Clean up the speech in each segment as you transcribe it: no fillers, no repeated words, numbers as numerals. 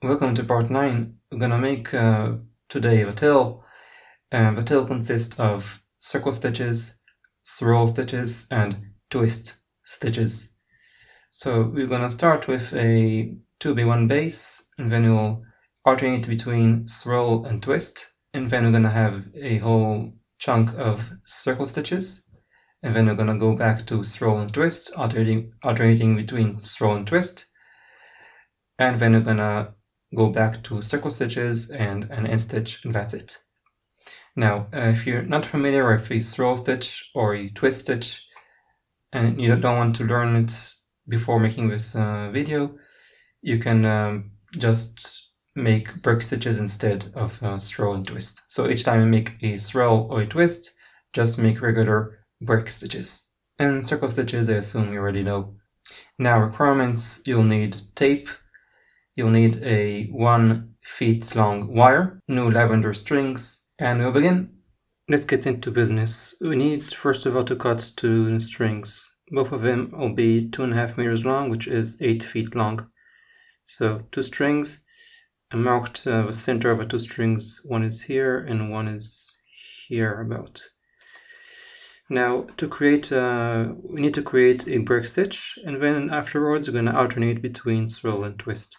Welcome to part 9. We're gonna make today a tail. The tail consists of circle stitches, swirl stitches, and twist stitches. So we're gonna start with a 2B1 base, and then we'll alternate between swirl and twist, and then we're gonna have a whole chunk of circle stitches, and then we're gonna go back to swirl and twist, alternating between swirl and twist, and then we're gonna go back to circle stitches and an end stitch, and that's it. Now, if you're not familiar with a swirl stitch or a twist stitch, and you don't want to learn it before making this video, you can just make break stitches instead of swirl and twist. So each time you make a swirl or a twist, just make regular break stitches. And circle stitches, I assume you already know. Now, requirements: you'll need tape, you'll need a 1 feet long wire, new lavender strings, and we'll begin. Let's get into business. We need first of all to cut 2 strings. Both of them will be 2.5 meters long, which is 8 feet long. So 2 strings. I marked the center of the 2 strings. One is here and one is here about. Now to create, we need to create a break stitch, and then afterwards we're going to alternate between swirl and twist.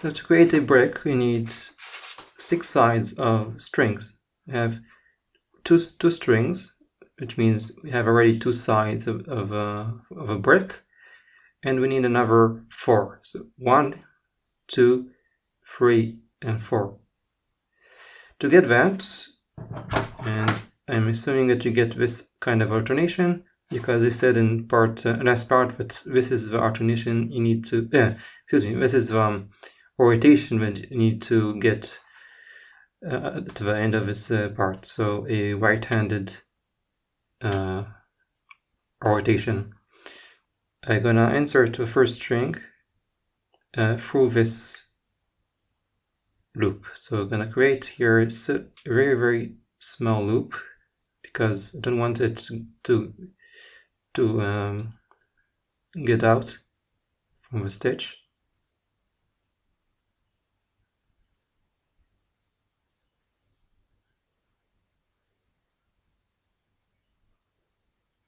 So to create a break, we need 6 sides of strings. We have two strings, which means we have already 2 sides of a break, and we need another 4. So 1, 2, 3, and 4. To get that, and I'm assuming that you get this kind of alternation, because I said in last part that this is the alternation you need to, this is the rotation that you need to get to the end of this part. So a right-handed rotation. I'm gonna insert the first string through this loop. So I'm gonna create here a very, very small loop, because I don't want it to get out from the stitch.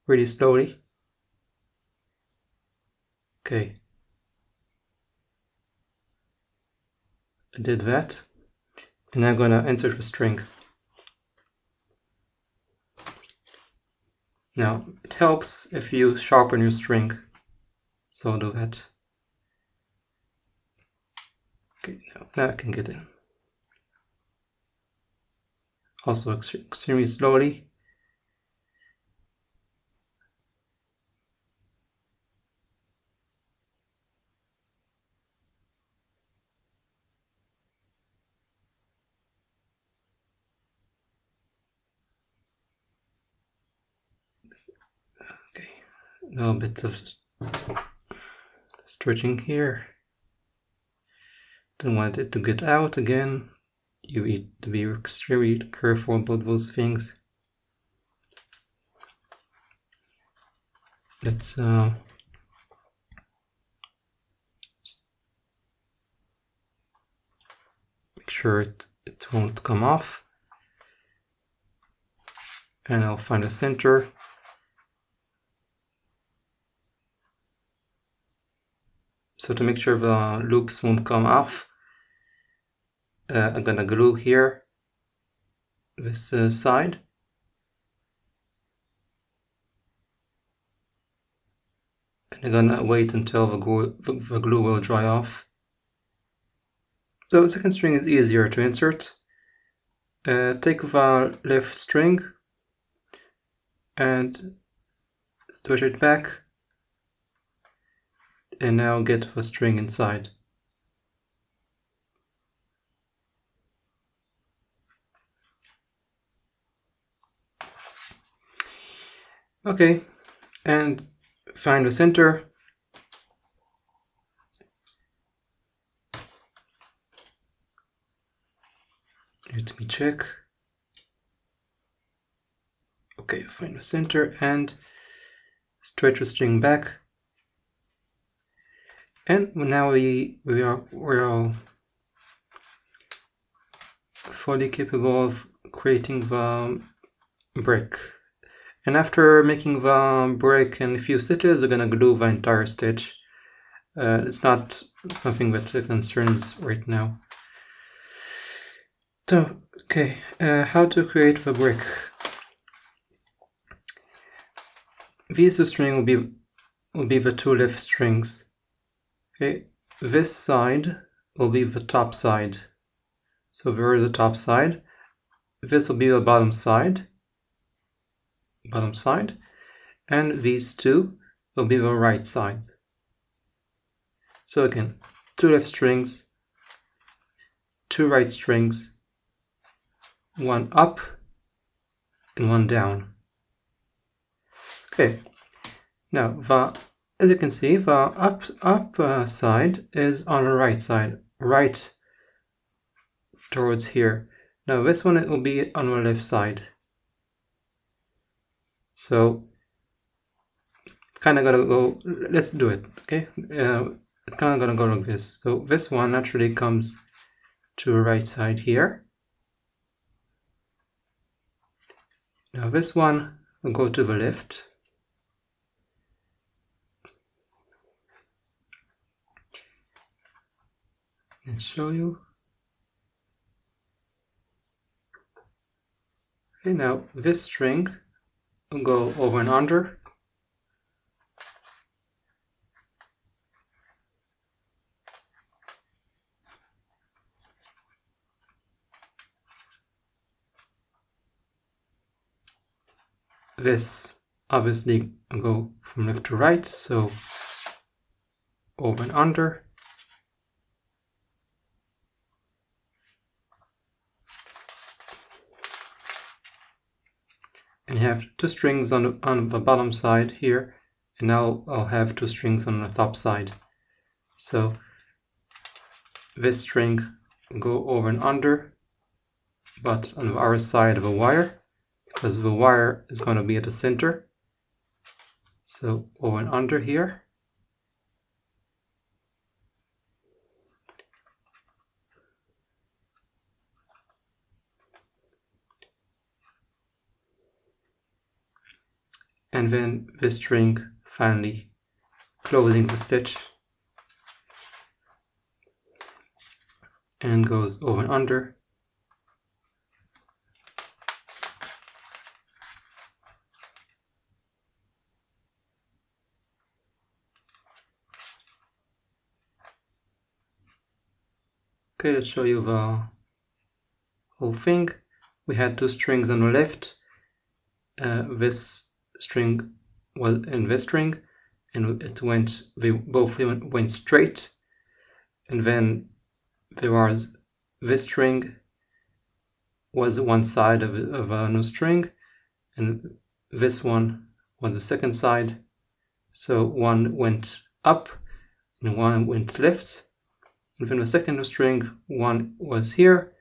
Really slowly. Okay. I did that. And I'm gonna insert the string. Now, it helps if you sharpen your string. So I'll do that. Okay, now I can get in. Also extremely slowly. Okay, now a bit of stretching here. Don't want it to get out again. You need to be extremely careful about those things. Let's make sure it won't come off. And I'll find a center. So to make sure the loops won't come off, I'm gonna glue here this side. And I'm gonna wait until the glue will dry off. So the second string is easier to insert. Take the left string and stretch it back, and now get the string inside. Okay, and find the center. Let me check. Okay, find the center and stretch the string back. And now we are fully capable of creating the brick. And after making the brick in a few stitches, we're gonna glue the entire stitch. It's not something that concerns right now. So, okay, how to create the brick? These two strings will be the two left strings. Okay, this side will be the top side. So there is the top side. This will be the bottom side. And these two will be the right side. So again, two left strings, two right strings, one up and one down. Okay, now as you can see, the up side is on the right side, right towards here. Now this one, it will be on the left side. So kind of gotta go, let's do it, okay? It's kind of gonna go like this. So this one naturally comes to the right side here. Now this one will go to the left. And show you. Okay, now this string will go over and under. This obviously will go from left to right, so over and under. And you have two strings on the bottom side here, and now I'll have two strings on the top side. So this string will go over and under, but on the other side of a wire, because the wire is going to be at the center. So over and under here. And then this string finally closing the stitch and goes over and under. Okay, let's show you the whole thing. We had two strings on the left. This string was in this string, and they both went straight. And then there was this string was one side of a new string, and this one was the second side. So one went up and one went left. And then the second string, one was here,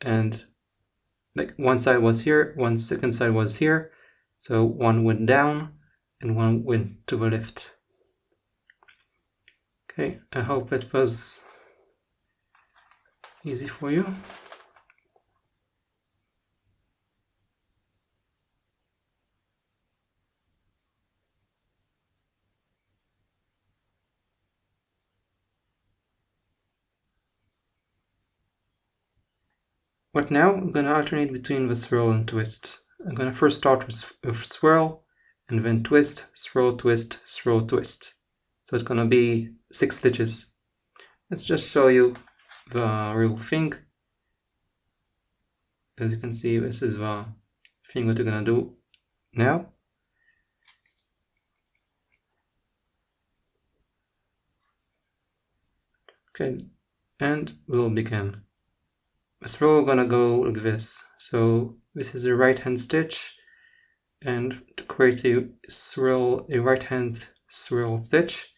and like one side was here, one second side was here. So one went down and one went to the left. Okay, I hope that was easy for you. But now I'm going to alternate between the swirl and twist. I'm going to first start with swirl, and then twist, swirl, twist, swirl, twist. So it's going to be 6 stitches. Let's just show you the real thing. As you can see, this is the thing that we're going to do now. Okay, and we'll begin. The swirl is gonna go like this. So this is a right hand stitch, and to create a right hand swirl stitch,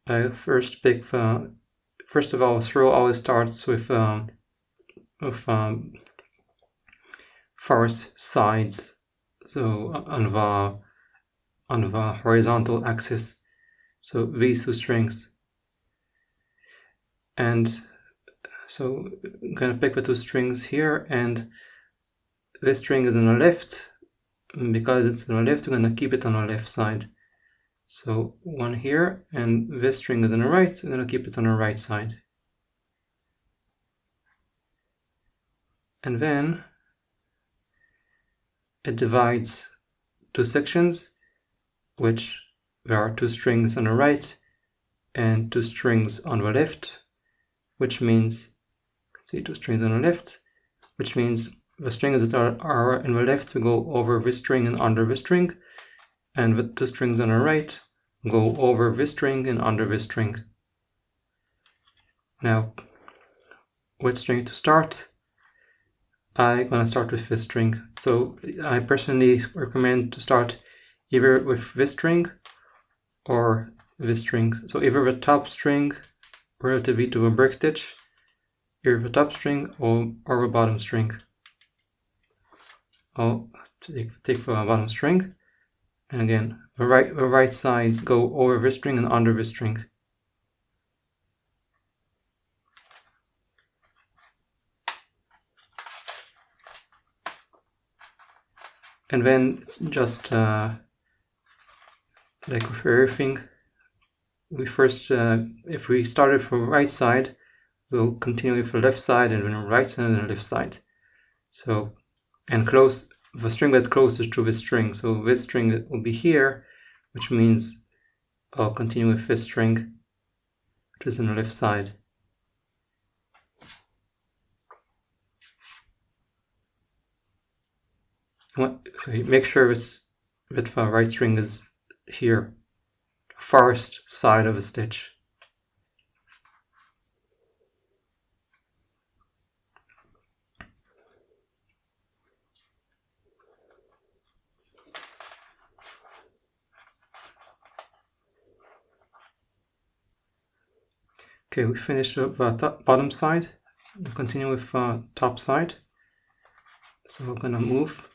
I first pick first of all, swirl always starts with farce sides, so on the horizontal axis. So these two strings. And so I'm gonna pick the two strings here, and this string is on the left. And because it's on the left, we're gonna keep it on the left side. So one here, and this string is on the right, I'm gonna keep it on the right side. And then it divides two sections, which there are two strings on the right and two strings on the left, which means, you can see two strings on the left, which means the strings that are in the left will go over this string and under this string, and the two strings on the right go over this string and under this string. Now, which string to start? I'm gonna start with this string. So I personally recommend to start either with this string or this string. So either the top string relatively to a break stitch, either the top string or the bottom string. I'll take the bottom string, and again the right sides go over this string and under this string. And then it's just like with everything, we first, if we started from the right side, we'll continue with the left side, and then the right side and the left side. So, and close the string that's closest to this string. So this string will be here, which means I'll continue with this string, which is on the left side. Make sure that the right string is here, farthest side of the stitch. Okay, we finished the bottom side. We'll continue with top side. So we're gonna move.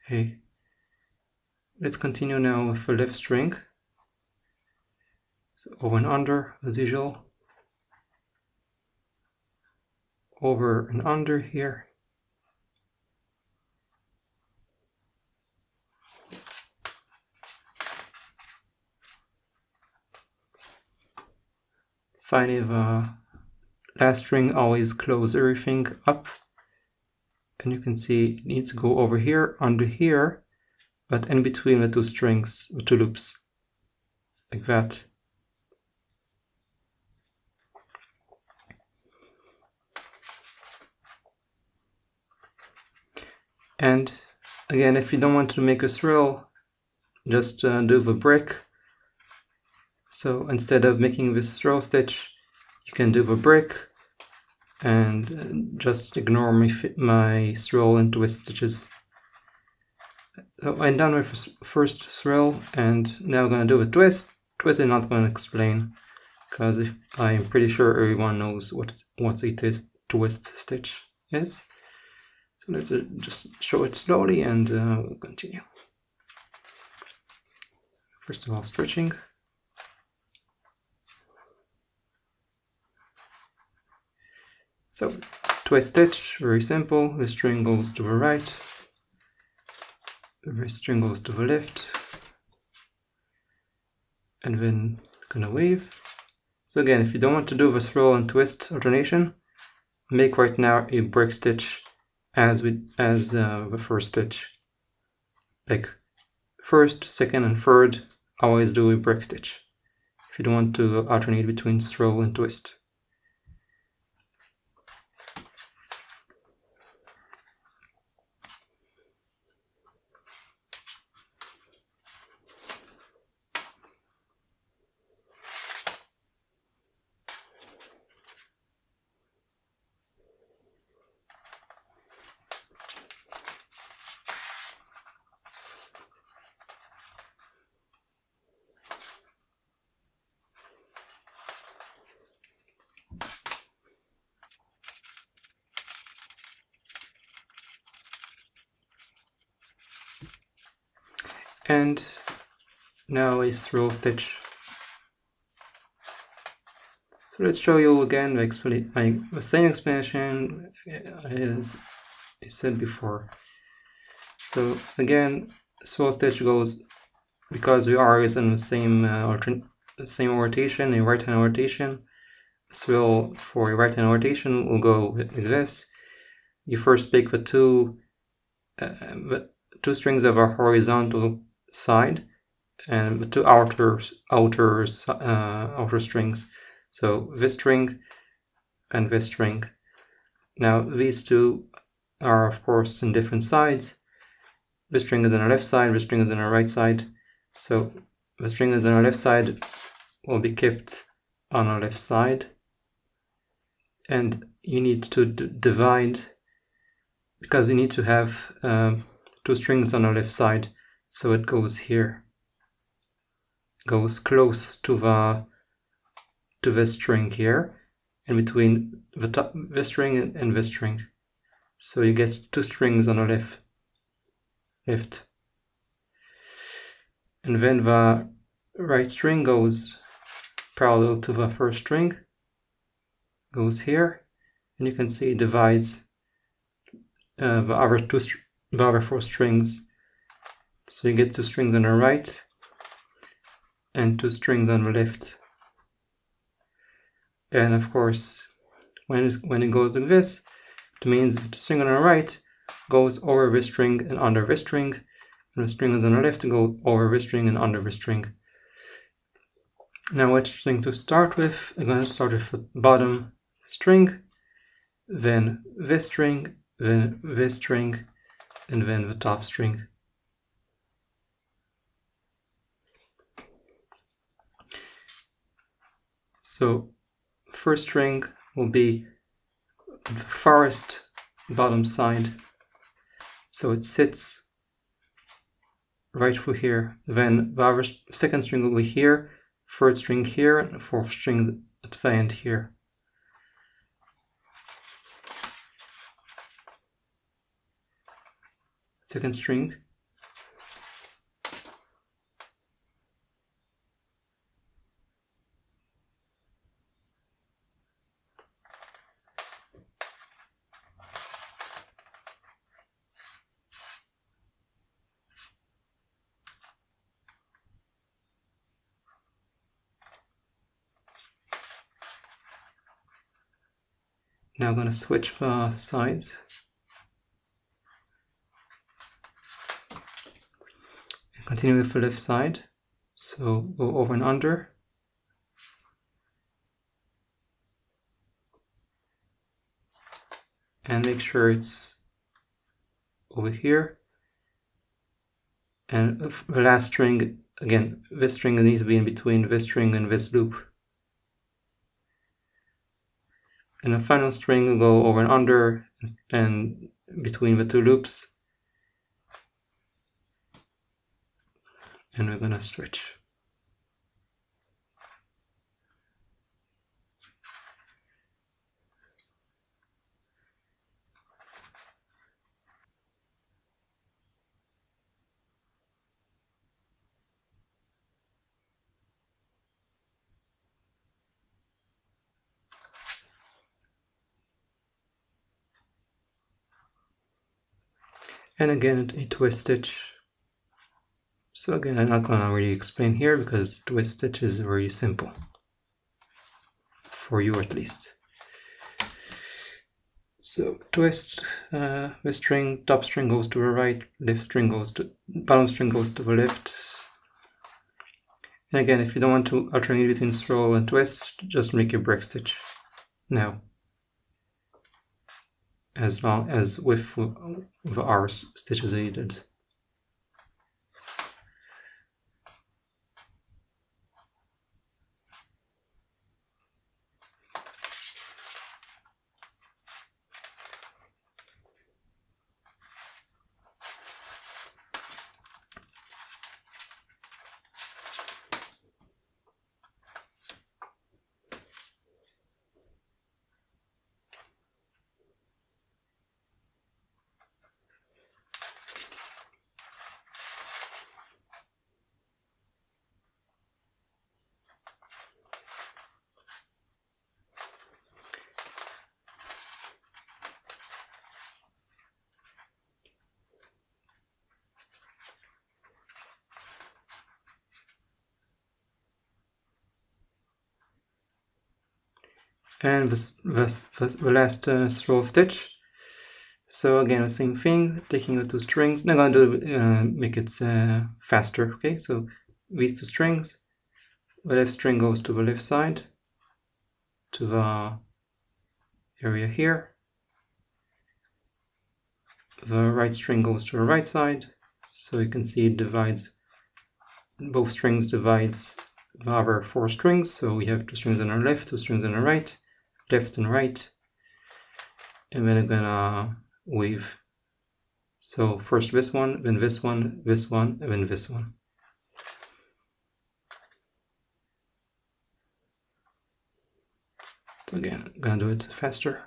Okay, let's continue now with the left string. So over and under as usual. Over and under here. Finally, the last string always close everything up, and you can see it needs to go over here, under here, but in between the two strings, the two loops, like that. And again, if you don't want to make a swirl, just do the break. So instead of making this swirl stitch, you can do the break and just ignore my swirl and twist stitches. So I'm done with the first swirl, and now I'm going to do a twist. Twist I'm not going to explain, because I'm pretty sure everyone knows what a twist stitch is. So let's just show it slowly, and we'll continue. First of all, stretching. So, twist stitch, very simple. The string goes to the right, the string goes to the left, and then gonna weave. So again, if you don't want to do the swirl and twist alternation, make right now a break stitch as the first stitch. Like first, second, and third, always do a break stitch if you don't want to alternate between swirl and twist. And now a swirl stitch. So let's show you again the same explanation as I said before. So again, swirl stitch goes, because we are always in the same rotation, a right hand rotation. Swirl for a right hand rotation will go like this. You first pick the two strings of our horizontal side and the two outer strings. So this string and this string. Now these two are of course in different sides. This string is on the left side, this string is on the right side. So the string is on the left side will be kept on the left side. And you need to divide, because you need to have two strings on the left side. So it goes here. Goes close to this string here, in between this string and this string. So you get two strings on the left. And then the right string goes parallel to the first string, goes here, and you can see it divides the other four strings. So you get two strings on the right and two strings on the left. And of course, when it goes like this, it means the string on the right goes over this string and under this string, and the string is on the left go over this string and under this string. Now which string to start with? I'm going to start with the bottom string, then this string, then this string, and then the top string. So first string will be the farthest bottom side, so it sits right through here. Then the second string will be here, third string here, and the fourth string at the end here. Second string. Now I'm going to switch the sides. And continue with the left side. So go over and under. And make sure it's over here. And the last string, again, this string needs to be in between this string and this loop. And the final string will go over and under and between the two loops. And we're going to stretch. And again, a twist stitch. So again, I'm not going to really explain here because twist stitch is very simple. For you at least. So twist, this string, top string goes to the right, bottom string goes to the left. And again, if you don't want to alternate between swirl and twist, just make a break stitch now. As long as with the R stitches that you did. and the last swirl stitch. So again, the same thing, taking the two strings. Now I'm going to make it faster. Okay, so these two strings, the left string goes to the left side, to the area here. The right string goes to the right side, so you can see it divides, both strings divides the other four strings. So we have two strings on our left, two strings on our right, left and right. And then I'm gonna weave. So first this one, then this one, this one, and then this one. So again, I'm gonna do it faster.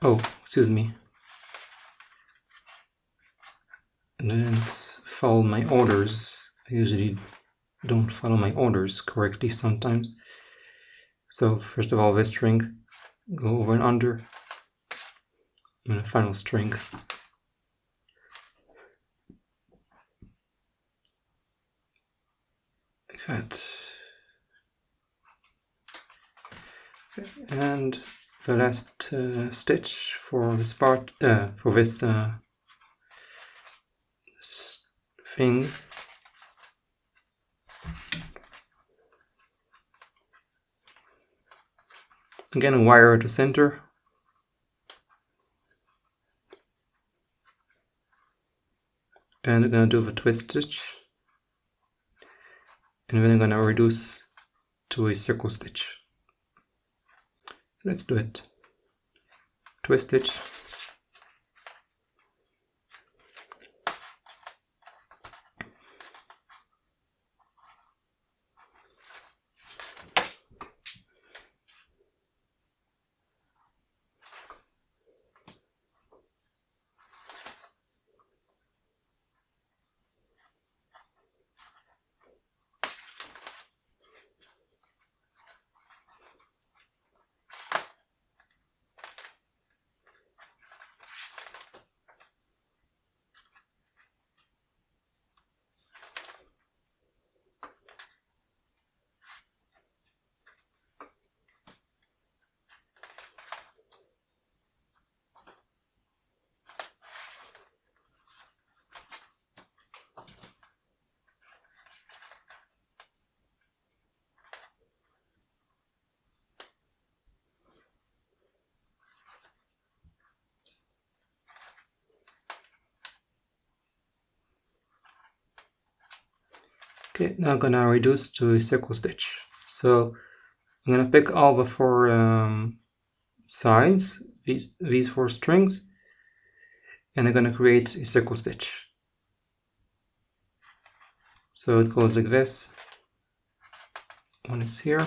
Oh, excuse me. And then follow my orders. I usually don't follow my orders correctly sometimes. So first of all, this string, go over and under, and the final string. Like that. Okay. And the last stitch for this part, for this thing. Again, a wire to center. And I'm going to do the twist stitch. And then I'm going to reduce to a circle stitch. So let's do it. Twist stitch. Okay, now I'm gonna reduce to a circle stitch. So I'm gonna pick all the four sides, these four strings, and I'm gonna create a circle stitch. So it goes like this. One is here,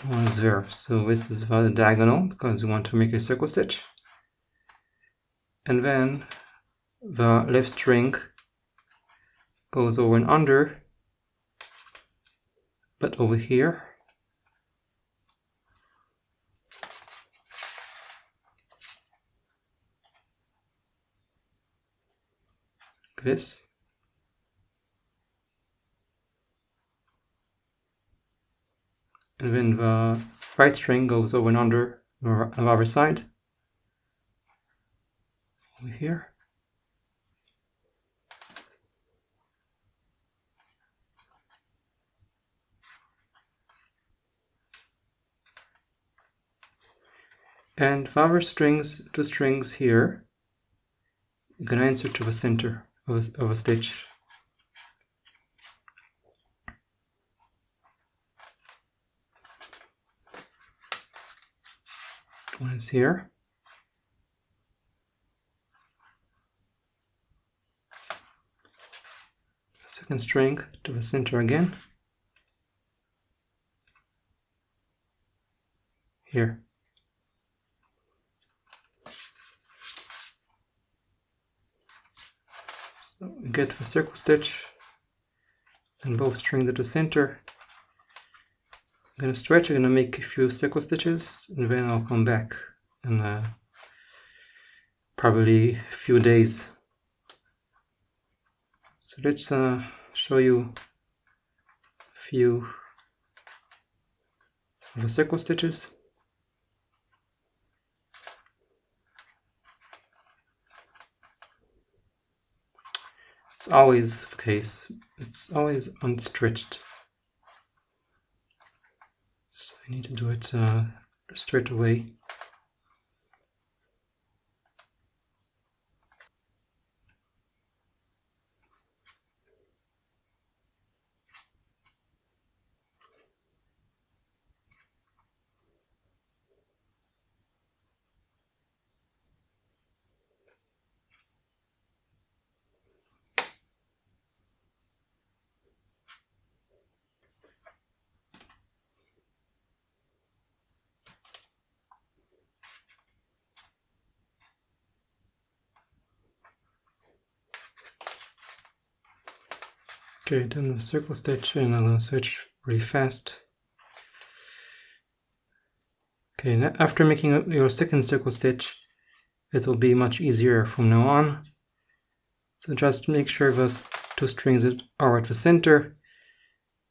one is there. So this is the diagonal because we want to make a circle stitch. And then the left string goes over and under, but over here. Like this. And then the right string goes over and under on the other side. Over here. And the other strings, two strings here, you're gonna insert to the center of a stitch. One is here. second string to the center again. Here. So we get the circle stitch and both string to the center. I'm gonna stretch, I'm gonna make a few circle stitches, and then I'll come back in probably a few days. So let's show you a few of the circle stitches. It's always the case, it's always unstitched. So I need to do it straight away. Okay, done the circle stitch, and I'm going to switch really fast. Okay, now after making your second circle stitch, it will be much easier from now on. So just make sure those two strings are at the center,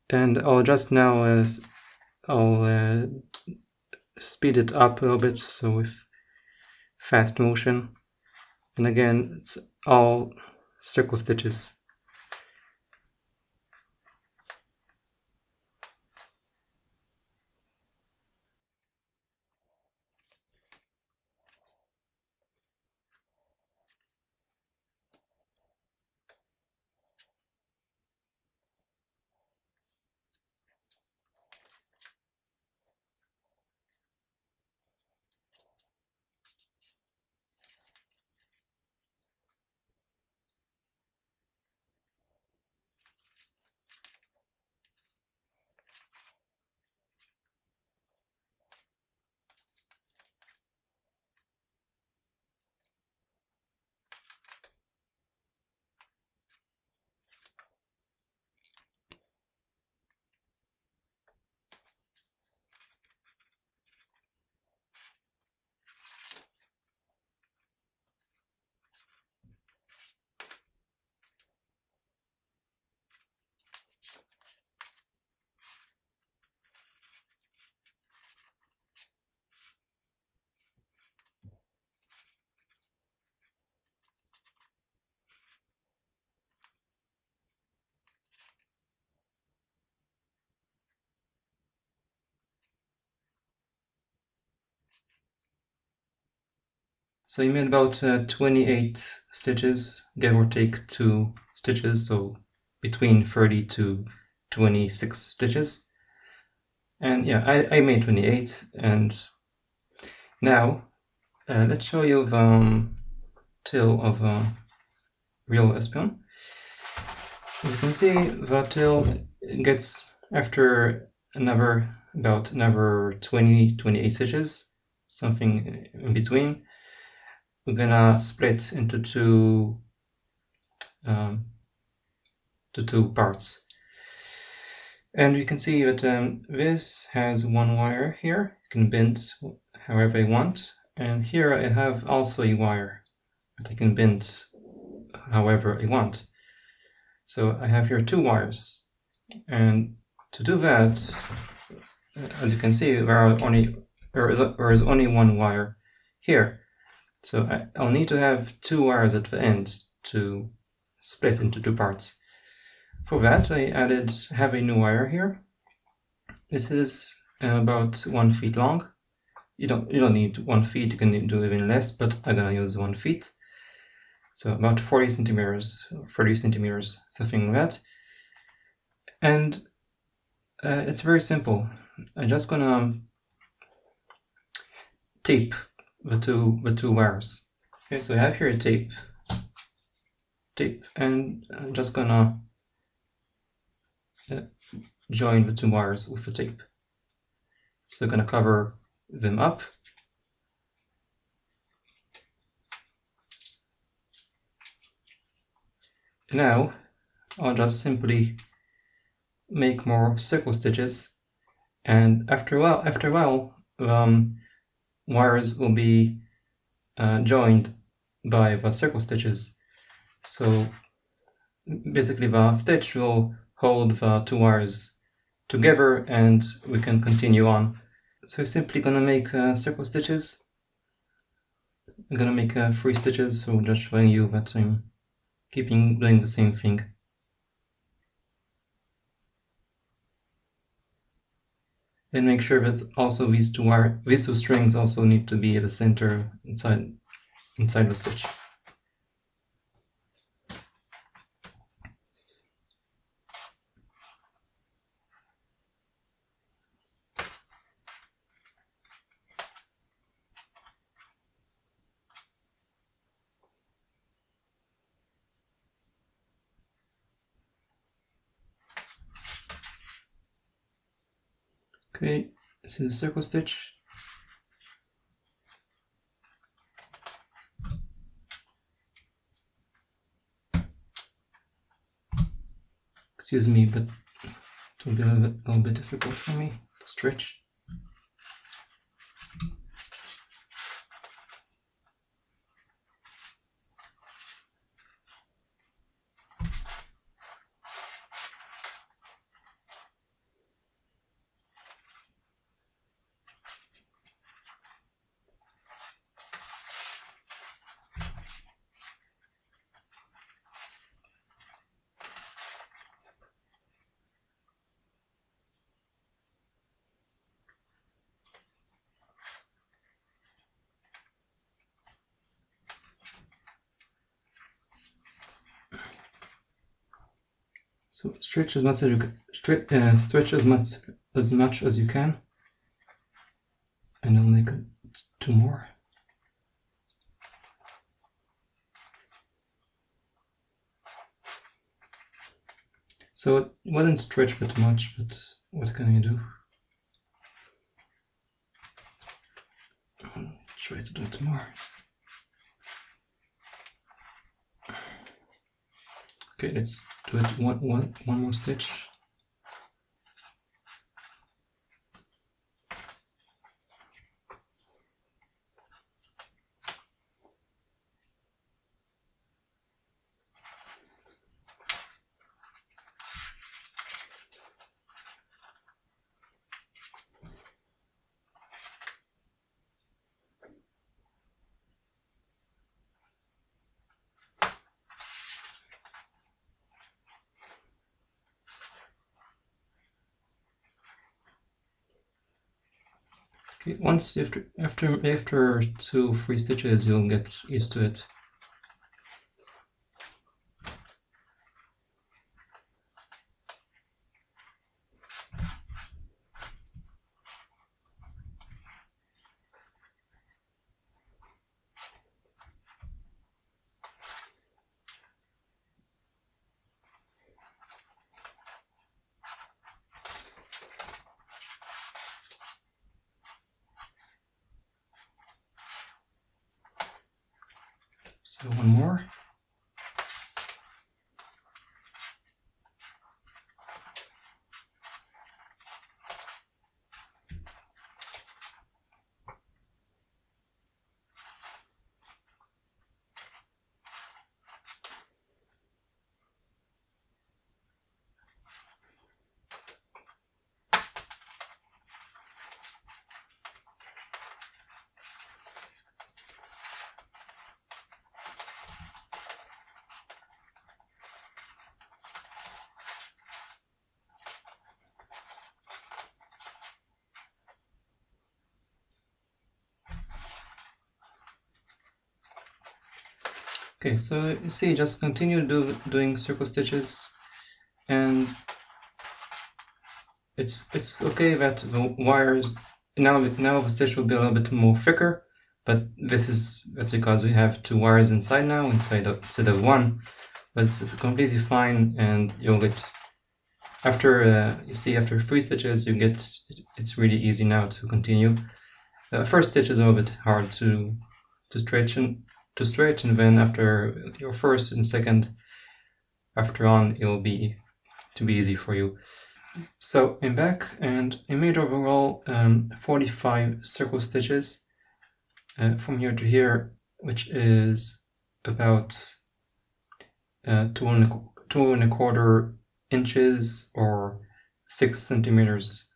and I'll just now I'll speed it up a little bit, so with fast motion. And again, it's all circle stitches. So you made about 28 stitches, give or take 2 stitches, so between 30 to 26 stitches. And yeah, I made 28, and now let's show you the tail of a real Espeon. You can see the tail gets after about another 28 stitches, something in between. We're gonna split into two parts, and you can see that this has one wire here. You can bend however you want, and here I have also a wire that I can bend however I want. So I have here 2 wires, and to do that, as you can see, there is only one wire here. So I'll need to have 2 wires at the end to split into 2 parts. For that, I have a new wire here. This is about 1 foot long. You don't need 1 foot, you can do even less, but I'm gonna use 1 foot. So about 40 centimeters, 30 centimeters, something like that. And it's very simple. I'm just gonna tape the two wires. Okay, so I have here a tape, and I'm just gonna join the two wires with the tape. So I'm gonna cover them up. Now I'll just simply make more circle stitches, and after a while, wires will be joined by the circle stitches. So basically the stitch will hold the two wires together and we can continue on. So I'm simply gonna make circle stitches. I'm gonna make 3 stitches, so just showing you that I'm doing the same thing. And make sure that also these two strings also need to be at the center inside the stitch. Okay, this is a circle stitch. Excuse me, but it will be a little bit difficult for me to stretch. So stretch as much as you can, stretch as much as you can, and I'll make 2 more. So it wouldn't stretch that much, but what can I do? I'll try to do it more. Okay, let's do it one more stitch. Okay, once after 2-3 stitches, you'll get used to it. So 1 more. Okay, so you see, just continue doing circle stitches, and it's okay that the wires now the stitch will be a little bit more thicker, but that's because we have 2 wires inside now instead of 1. But it's completely fine, and you'll get After you see, after 3 stitches, you get it's really easy now to continue. First stitch is a little bit hard to stretch, and then after your first and second, after on, it will be easy for you. So I'm back, and I made overall 45 circle stitches from here to here, which is about 2¼ inches or 6 centimeters.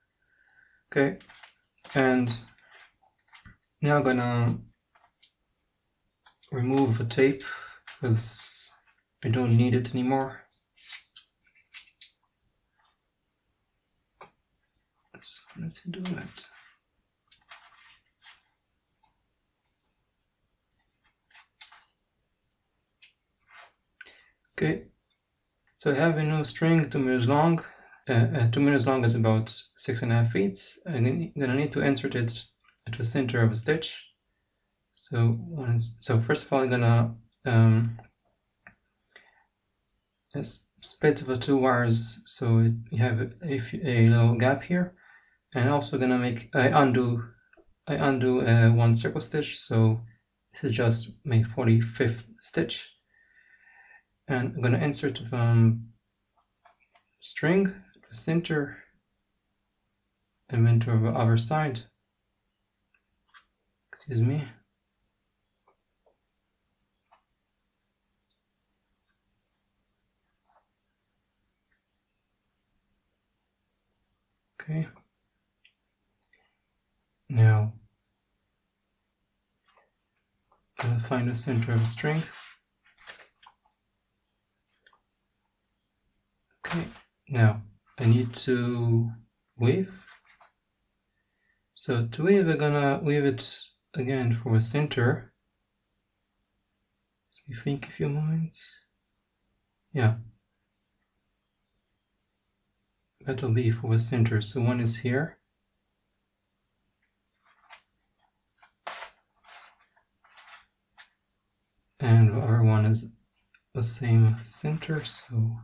Okay, and now I'm gonna remove the tape because I don't need it anymore. So let's do that. Okay, so I have a new string 2 meters long. 2 meters long is about 6½ feet. I'm gonna need to insert it at the center of a stitch. So first of all, I'm gonna split the 2 wires so you have a little gap here, and also gonna make I undo 1 circle stitch, so this is just my 45th stitch, and I'm gonna insert the string at the center and then to the other side. Excuse me. Okay. Now, I'm gonna find the center of the string. Okay. Now, I need to weave. So to weave, I'm gonna weave it again for the center. So you think a few moments. Yeah. That'll be for the center. So one is here. And the other one is the same center, so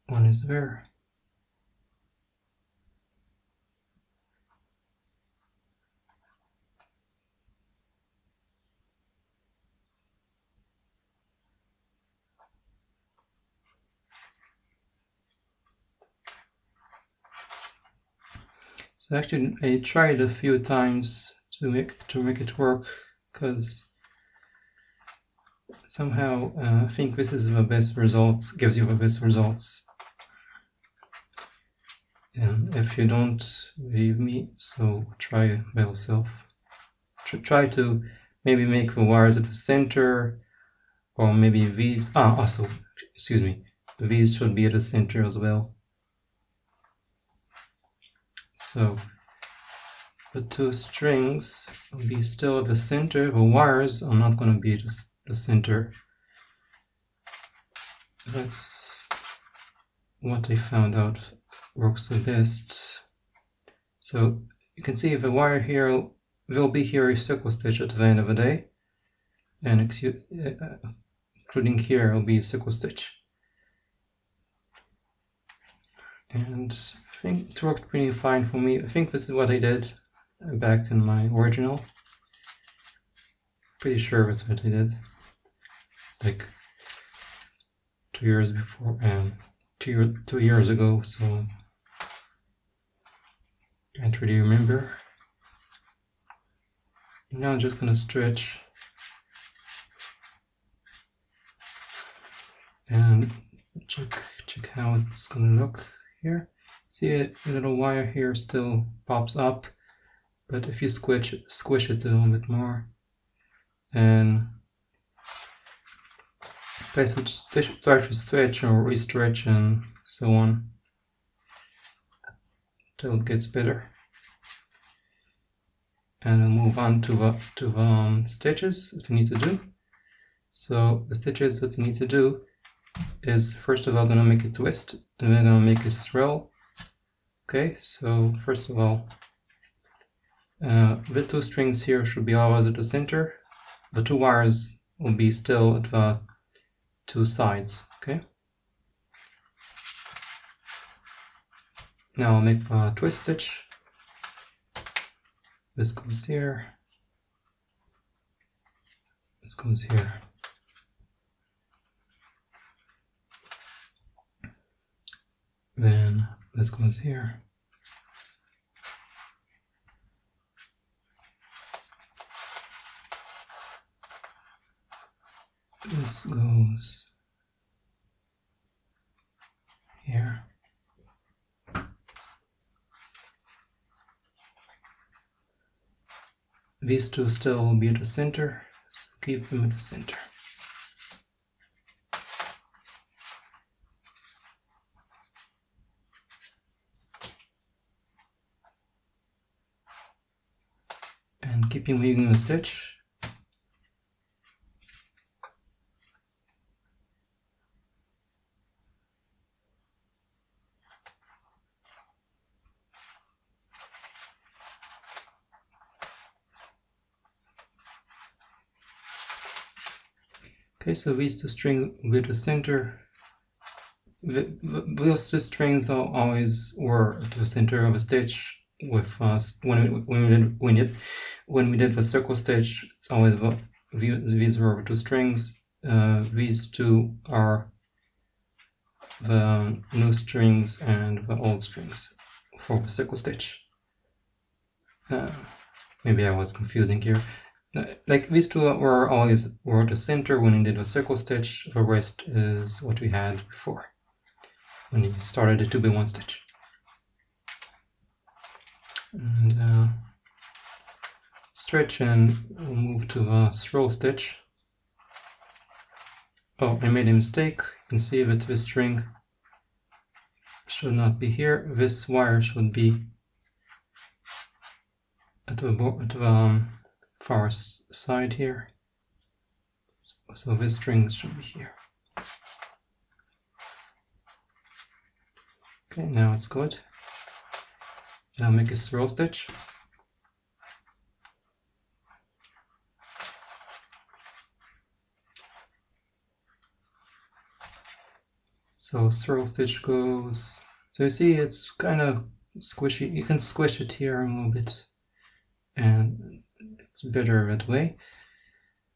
one is there. So actually, I tried a few times to make it work, because somehow I think this is the best results, gives you the best results. And if you don't believe me, so try by yourself. Try to maybe make the wires at the center, or maybe these. Also, excuse me, these should be at the center as well. So the 2 strings will be still at the center. The wires are not going to be at the center. That's what I found out works the best. So you can see the wire here will be here a circle stitch at the end of the day, and including here will be a circle stitch. And I think it worked pretty fine for me. I think this is what I did back in my original. Pretty sure that's what I did. It's like 2 years before, 2 years ago, so can't really remember. Now I'm just gonna stretch and check how it's gonna look here. See a little wire here still pops up, but if you squish it a little bit more and try to stretch or re-stretch and so on till it gets better. And I'll move on to the stitches that you need to do. So the stitches that you need to do is, first of all, gonna make a twist, and then gonna make a swirl. Okay, so first of all, the 2 strings here should be always at the center. the two wires will be still at the two sides. Okay. Now I'll make the twist stitch. This goes here. This goes here. Then this goes here. This goes here. These two still will be at the center, so keep them at the center. And keeping weaving the stitch. Okay, so these two strings with the center. Those two strings always were at the center of a stitch. With when we did the circle stitch, it's always these were two strings. These two are the new strings and the old strings for the circle stitch. Maybe I was confusing here. Like these two were always at the center when we did the circle stitch. The rest is what we had before when you started the 2x1 stitch. And stretch, and we'll move to the swirl stitch. Oh, I made a mistake. You can see that this string should not be here. This wire should be at the far side here. So this string should be here. Okay, now it's good. Now make a swirl stitch. So swirl stitch goes, so you see it's kind of squishy. You can squish it here a little bit, and it's better that way.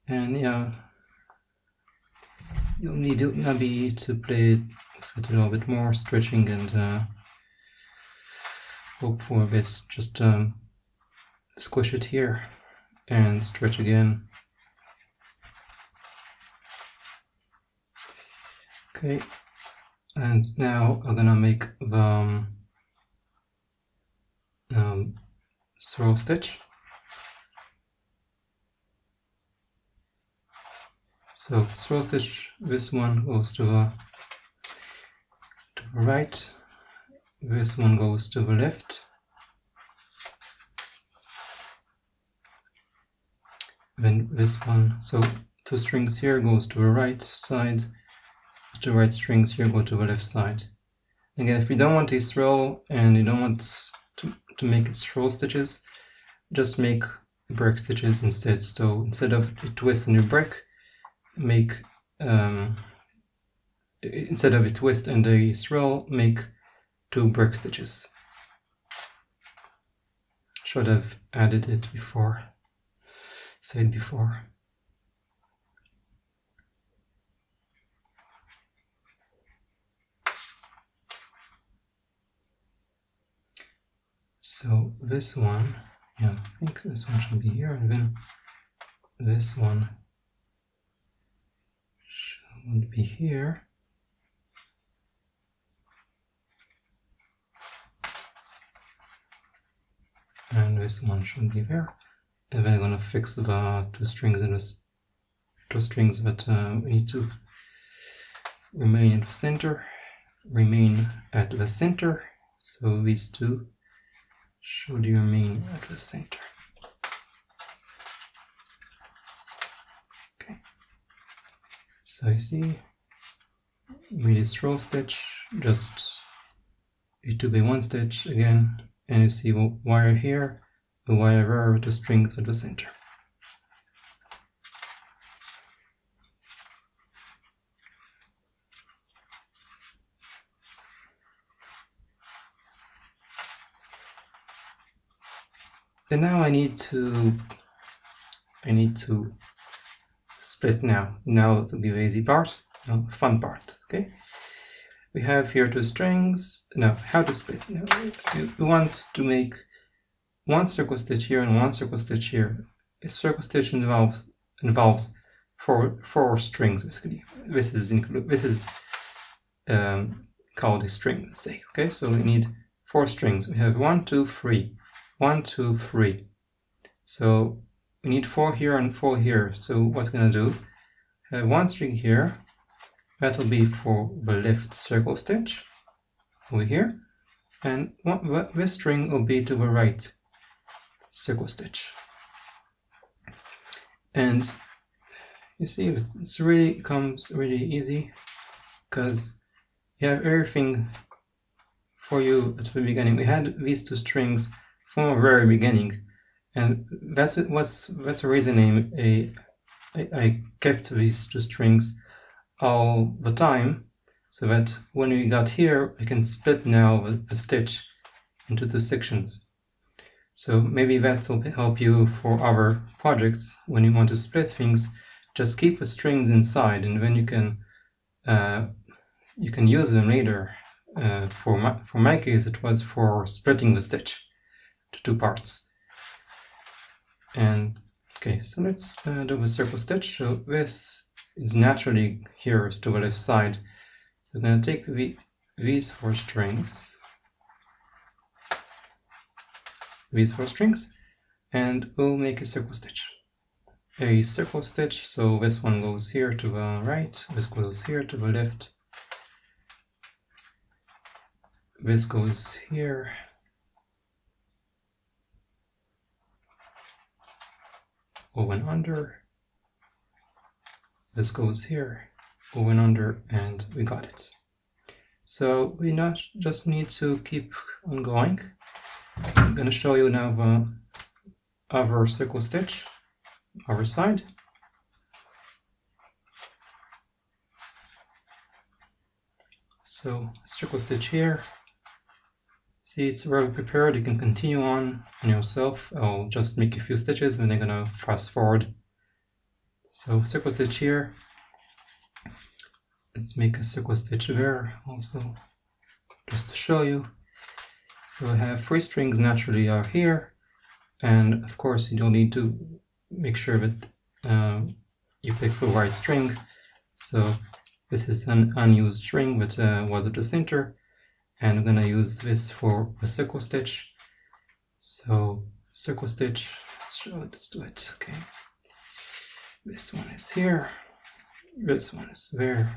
And yeah, you'll need maybe to play with it a little bit more, stretching and hope for this. Just squish it here and stretch again. Okay, and now I'm gonna make the swirl stitch. So swirl stitch, this one goes to the right, this one goes to the left, then this one, so two strings here goes to the right side, the right strings here go to the left side. Again, if you don't want a swirl and you don't want to make it swirl stitches, just make break stitches instead. So instead of a twist and a break, make instead of a twist and a swirl, make 2 break stitches. Should have added it before, said before. So this one, yeah, I think this one should be here, and then this one should be here. And this one should be there. And then I'm gonna fix the 2 strings in this 2 strings that we need to remain in the center, remain at the center. So these 2 should remain at the center. Okay. So you see, made a swirl stitch, just a 2x1 stitch again. And you see the wire here, the wire there with the strings at the center. And now I need to split now. Now it will be the easy part, no, fun part. Okay. We have here two strings. Now, how to split? Now, we want to make one circle stitch here and one circle stitch here. A circle stitch involves four strings basically. This is called a string, let's say. Okay, so we need 4 strings. We have 1, 2, 3, 1, 2, 3. So we need 4 here and 4 here. So what we're gonna do? Have 1 string here. That will be for the left circle stitch over here, and this string will be to the right circle stitch. And you see, it really comes really easy because you have everything for you at the beginning. We had these 2 strings from the very beginning, and that's the reason I kept these 2 strings all the time, so that when we got here, we can split now the stitch into 2 sections. So maybe that will help you for other projects. When you want to split things, just keep the strings inside, and then you can use them later. For my case, it was for splitting the stitch to 2 parts. And okay, so let's do the circle stitch. So this is naturally here to the left side. So I'm going to take these 4 strings, and we'll make a circle stitch. So this one goes here to the right, this goes here to the left, this goes here, over and under, this goes here, over and under, and we got it. So we just need to keep on going. I'm going to show you now the other circle stitch, other side. So circle stitch here. See, it's very prepared. You can continue on yourself. I'll just make a few stitches and then I'm going to fast forward. So circle stitch here. Let's make a circle stitch there also, just to show you. So I have 3 strings naturally are here, and of course you don't need to make sure that you pick the right string. So this is an unused string that was at the center, and I'm gonna use this for a circle stitch. So circle stitch, let's do it. Okay, this one is here, this one is there,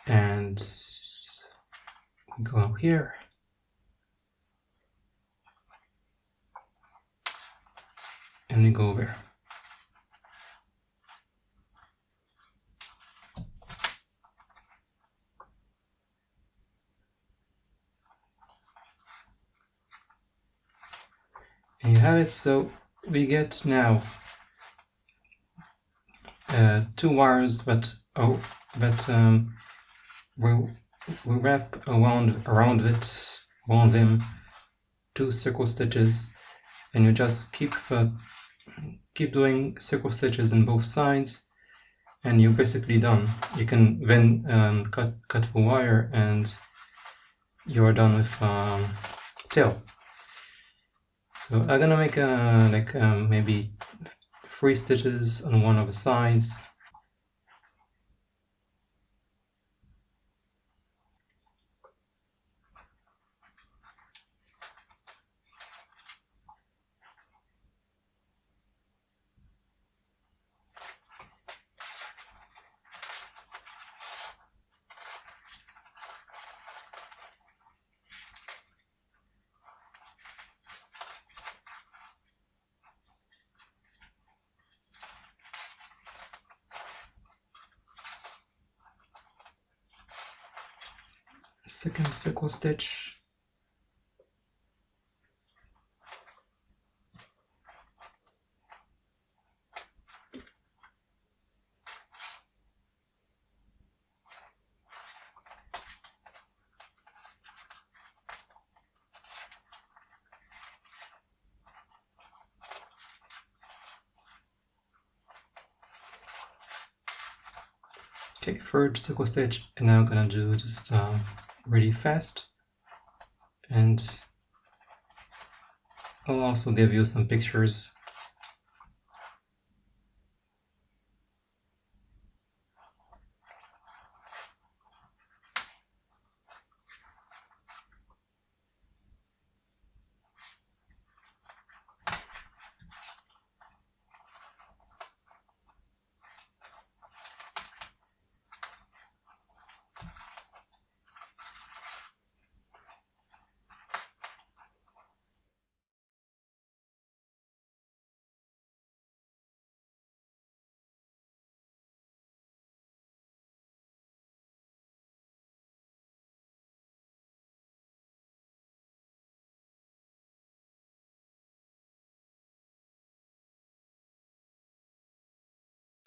and we go here, and we go there. And you have it. So we get now 2 wires that we wrap around them 2 circle stitches, and you just keep doing circle stitches in both sides, and you're basically done. You can then cut the wire, and you're done with tail. So I'm gonna make maybe 3 stitches on one of the sides. Second circle stitch. Okay, third circle stitch, and now I'm gonna do just really fast, and I'll also give you some pictures.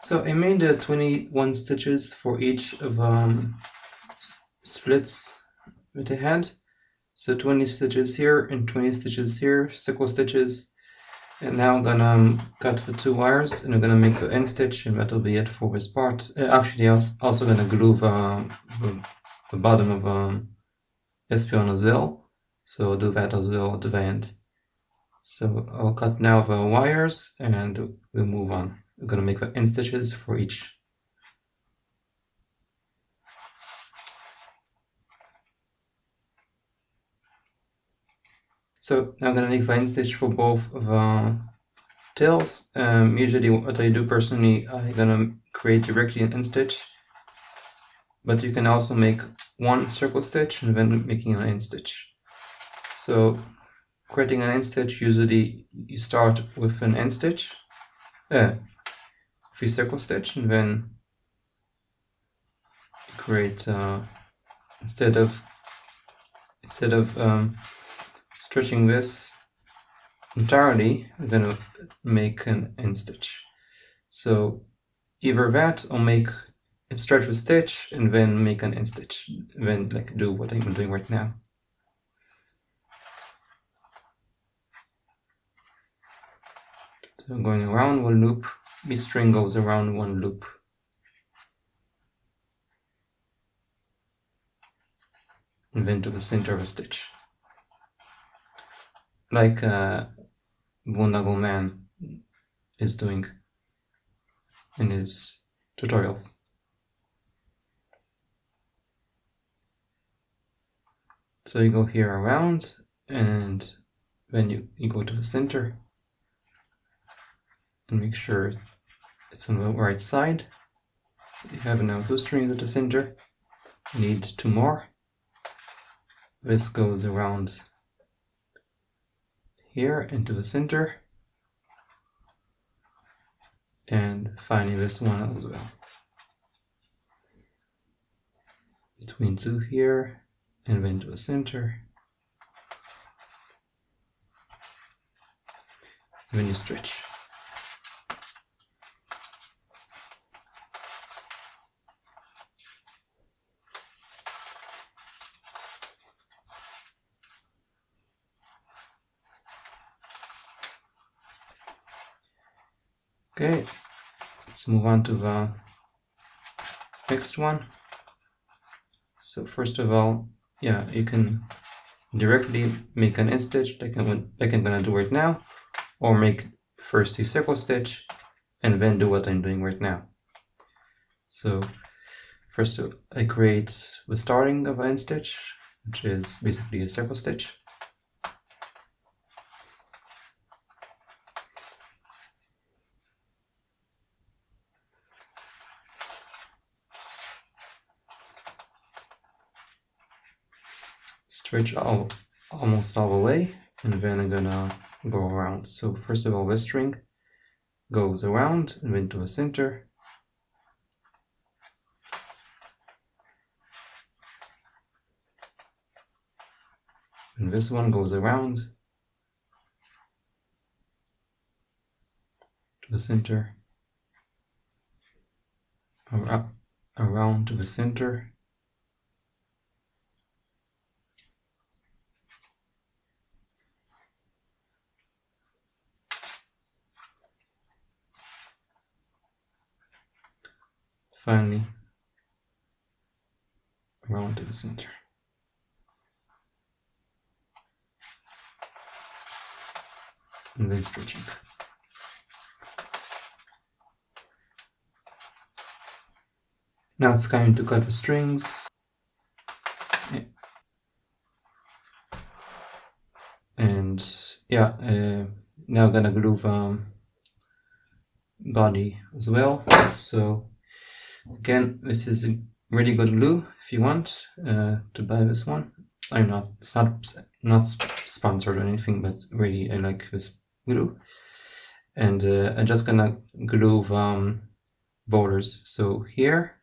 So I made 21 stitches for each of splits that I had. So 20 stitches here and 20 stitches here, circle stitches. And now I'm gonna cut the 2 wires, and I'm gonna make the end stitch, and that'll be it for this part. Actually, I'm also gonna glue the bottom of Espeon as well. So I'll do that as well at the end. So I'll cut now the wires, and we'll move on. I'm gonna make the end stitches for each. So now I'm gonna make the end stitch for both of tails. Usually what I do personally, I'm gonna create directly an end stitch, but you can also make one circle stitch and then making an end stitch. So creating an end stitch, usually you start with an end stitch, with a circle stitch, and then you create instead of stretching this entirely, I'm gonna make an end stitch. So either that, or make it stretch the stitch and then make an end stitch, then like do what I'm doing right now. So I'm going around one loop, each string goes around one loop. And then to the center of a stitch. Like Boondoggle Man is doing in his tutorials. So you go here around, and then you go to the center and make sure it's on the right side. So you have now 2 strings at the center. You need 2 more. This goes around here into the center, and finally this one as well. Between 2 here, and then to the center. And then you stretch. Okay, let's move on to the next one. So first of all, yeah, you can directly make an end stitch like I'm gonna do right now, or make first a circle stitch and then do what I'm doing right now. So first I create the starting of an end stitch, which is basically a circle stitch. Stretch almost all the way, and then I'm gonna go around. So first of all, this string goes around and then to the center. And this one goes around to the center, around to the center. Finally around to the center. And then stretching. Now it's time to cut the strings. Yeah. And yeah, now I'm gonna glue the body as well. So again, this is a really good glue if you want to buy this one. It's not sponsored or anything, but really I like this glue. And I'm just gonna glue the borders. So here,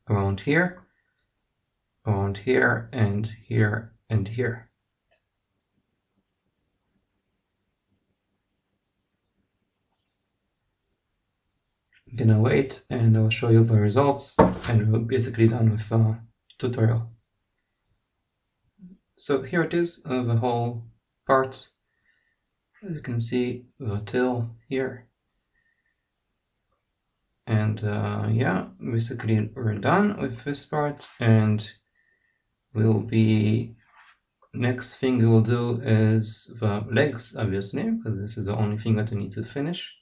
around here, and here, and here. I'm gonna wait and I'll show you the results, and we're basically done with the tutorial. So here it is, the whole part. As you can see, the tail here. And yeah, basically we're done with this part, and next thing we'll do is the legs, obviously, because this is the only thing that I need to finish.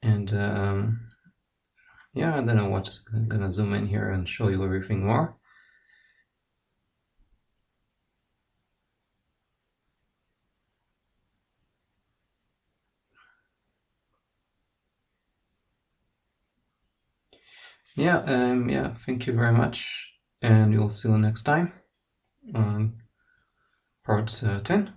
And yeah, I don't know what, I'm gonna zoom in here and show you everything more. Yeah, thank you very much, and we'll see you next time on part 10.